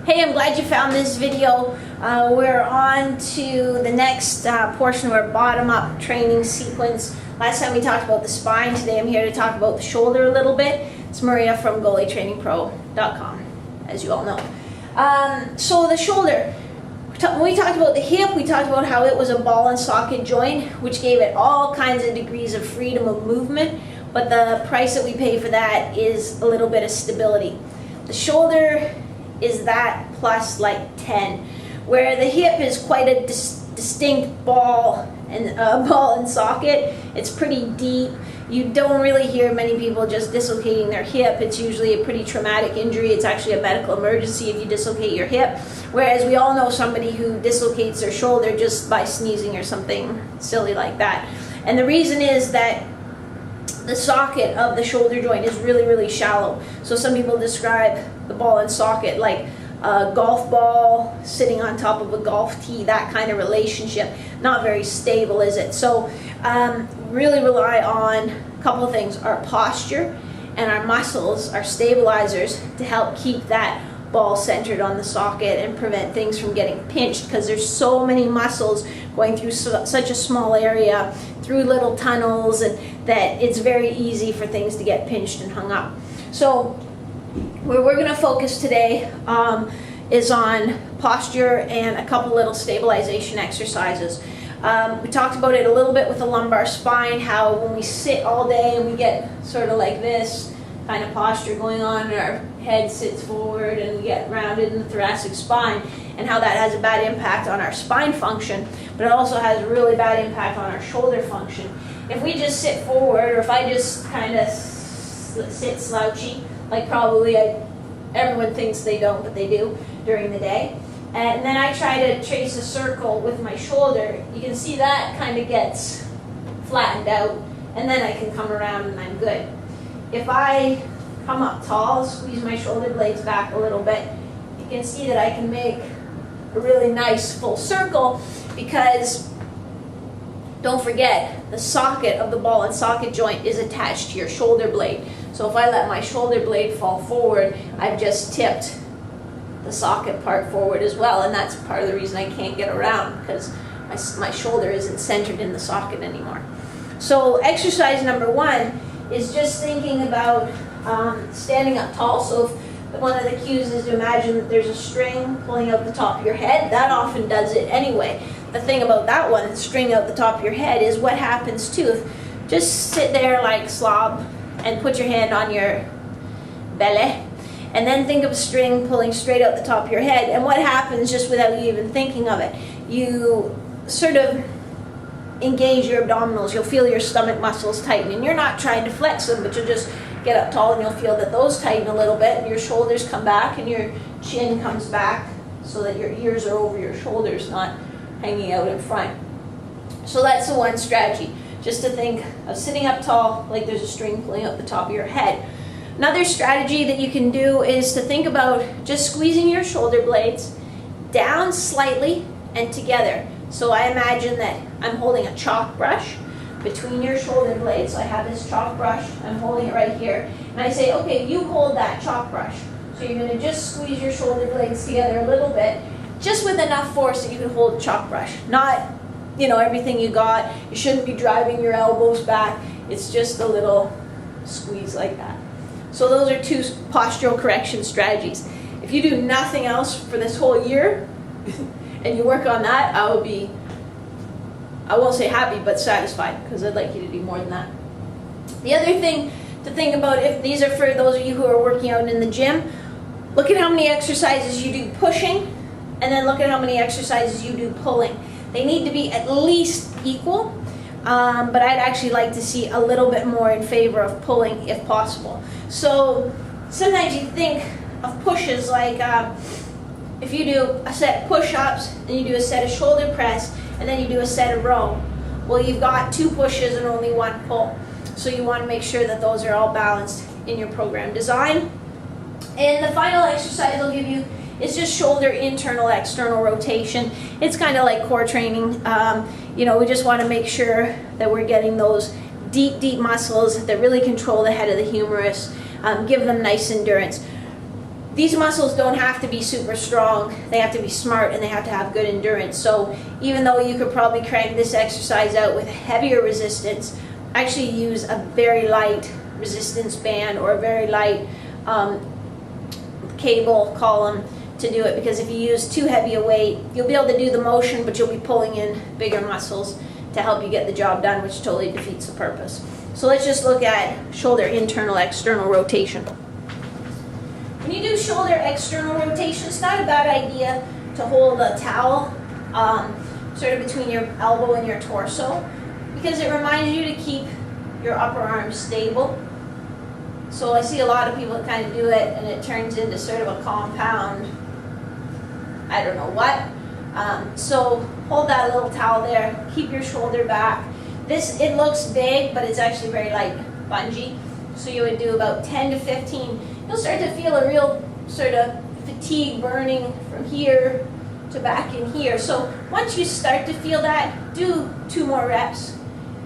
Hey, I'm glad you found this video. We're on to the next portion of our bottom-up training sequence. Last time we talked about the spine. Today I'm here to talk about the shoulder a little bit. It's Maria from goalietrainingpro.com, as you all know. So the shoulder. When we talked about the hip, we talked about how it was a ball and socket joint, which gave it all kinds of degrees of freedom of movement, but the price that we pay for that is a little bit of stability. The shoulder is that plus like 10, where the hip is quite a distinct ball and socket. It's pretty deep. You don't really hear many people just dislocating their hip. It's usually a pretty traumatic injury. It's actually a medical emergency if you dislocate your hip. Whereas we all know somebody who dislocates their shoulder just by sneezing or something silly like that. And the reason is that the socket of the shoulder joint is really, really shallow. So some people describe the ball and socket like a golf ball sitting on top of a golf tee, that kind of relationship. Not very stable, is it? So really rely on a couple of things: our posture and our muscles, our stabilizers, to help keep that ball centered on the socket and prevent things from getting pinched, because there's so many muscles going through such a small area, through little tunnels, and that it's very easy for things to get pinched and hung up. So where we're going to focus today is on posture and a couple little stabilization exercises. We talked about it a little bit with the lumbar spine, how when we sit all day and we get sort of like this kind of posture going on, and our head sits forward and we get rounded in the thoracic spine, and how that has a bad impact on our spine function, but it also has a really bad impact on our shoulder function. If we just sit forward, or if I just kind of sit slouchy, like probably everyone thinks they don't, but they do during the day, and then I try to trace a circle with my shoulder, you can see that kind of gets flattened out, and then I can come around and I'm good. If I come up tall, squeeze my shoulder blades back a little bit, you can see that I can make a really nice full circle, because don't forget, the socket of the ball and socket joint is attached to your shoulder blade. So if I let my shoulder blade fall forward, I've just tipped the socket part forward as well, and that's part of the reason I can't get around, because my shoulder isn't centered in the socket anymore. So exercise number one is just thinking about standing up tall. So if one of the cues is to imagine that there's a string pulling out the top of your head. That often does it anyway. The thing about that one, string out the top of your head, is what happens too. Just sit there like slob and put your hand on your belly, and then think of a string pulling straight out the top of your head. And what happens, just without you even thinking of it, you sort of engage your abdominals. You'll feel your stomach muscles tighten, and you're not trying to flex them, but you'll just get up tall and you'll feel that those tighten a little bit, and your shoulders come back and your chin comes back, so that your ears are over your shoulders, not hanging out in front. So that's the one strategy, just to think of sitting up tall like there's a string pulling out the top of your head. Another strategy that you can do is to think about just squeezing your shoulder blades down slightly and together. So I imagine that I'm holding a chalk brush between your shoulder blades. So I have this chalk brush, I'm holding it right here, and I say, okay, you hold that chalk brush. So you're going to just squeeze your shoulder blades together a little bit, just with enough force that you can hold the chalk brush. Not, everything you got. You shouldn't be driving your elbows back. It's just a little squeeze like that. So those are two postural correction strategies. If you do nothing else for this whole year and you work on that, I won't say happy, but satisfied, because I'd like you to do more than that. The other thing to think about, if these are for those of you who are working out in the gym, look at how many exercises you do pushing, and then look at how many exercises you do pulling. They need to be at least equal, but I'd actually like to see a little bit more in favor of pulling if possible. So sometimes you think of pushes like if you do a set of push-ups, and you do a set of shoulder press, and then you do a set of row. Well, you've got 2 pushes and only 1 pull. So you want to make sure that those are all balanced in your program design. And the final exercise I'll give you is just shoulder internal, external rotation. It's kind of like core training. We just want to make sure that we're getting those deep muscles that really control the head of the humerus, give them nice endurance. these muscles don't have to be super strong. They have to be smart, and they have to have good endurance. So even though you could probably crank this exercise out with heavier resistance, actually use a very light resistance band or a very light cable column to do it, because if you use too heavy a weight, you'll be able to do the motion, but you'll be pulling in bigger muscles to help you get the job done, which totally defeats the purpose. So let's just look at shoulder internal, external rotation. When you do shoulder external rotation, it's not a bad idea to hold a towel sort of between your elbow and your torso, because it reminds you to keep your upper arm stable. So I see a lot of people that kind of do it, and it turns into sort of a compound, I don't know what. So hold that little towel there, keep your shoulder back. It looks big, but it's actually very light bungee. So you would do about 10 to 15. You'll start to feel a real sort of fatigue burning from here to back in here. So once you start to feel that, do 2 more reps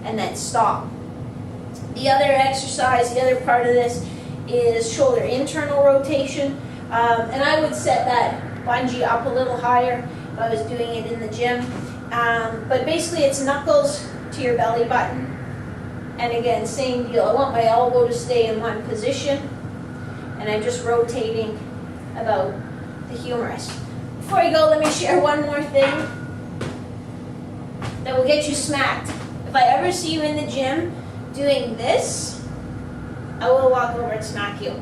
and then stop. The other exercise, the other part of this is shoulder internal rotation. And I would set that bungee up a little higher if I was doing it in the gym. But basically it's knuckles to your belly button. And again, same deal. I want my elbow to stay in one position, and I'm just rotating about the humerus. Before I go, let me share one more thing that will get you smacked. If I ever see you in the gym doing this, I will walk over and smack you.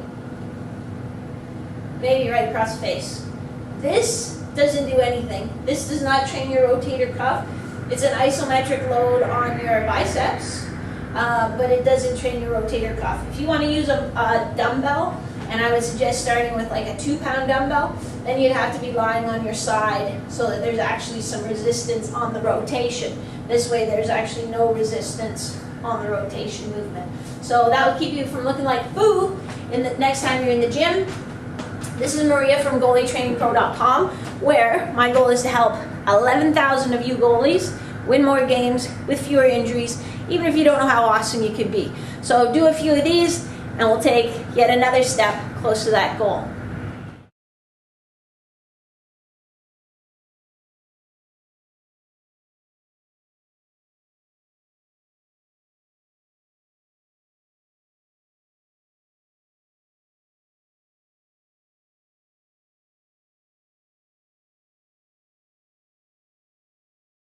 Maybe right across the face. This doesn't do anything. This does not train your rotator cuff. It's an isometric load on your biceps, but it doesn't train your rotator cuff. If you want to use a dumbbell, and I would suggest starting with like a 2-pound dumbbell, then you'd have to be lying on your side so that there's actually some resistance on the rotation. This way there's actually no resistance on the rotation movement. So that will keep you from looking like foo next time you're in the gym. This is Maria from GoalieTrainingPro.com, where my goal is to help 11,000 of you goalies win more games with fewer injuries, even if you don't know how awesome you could be. So do a few of these, and we'll take yet another step close to that goal.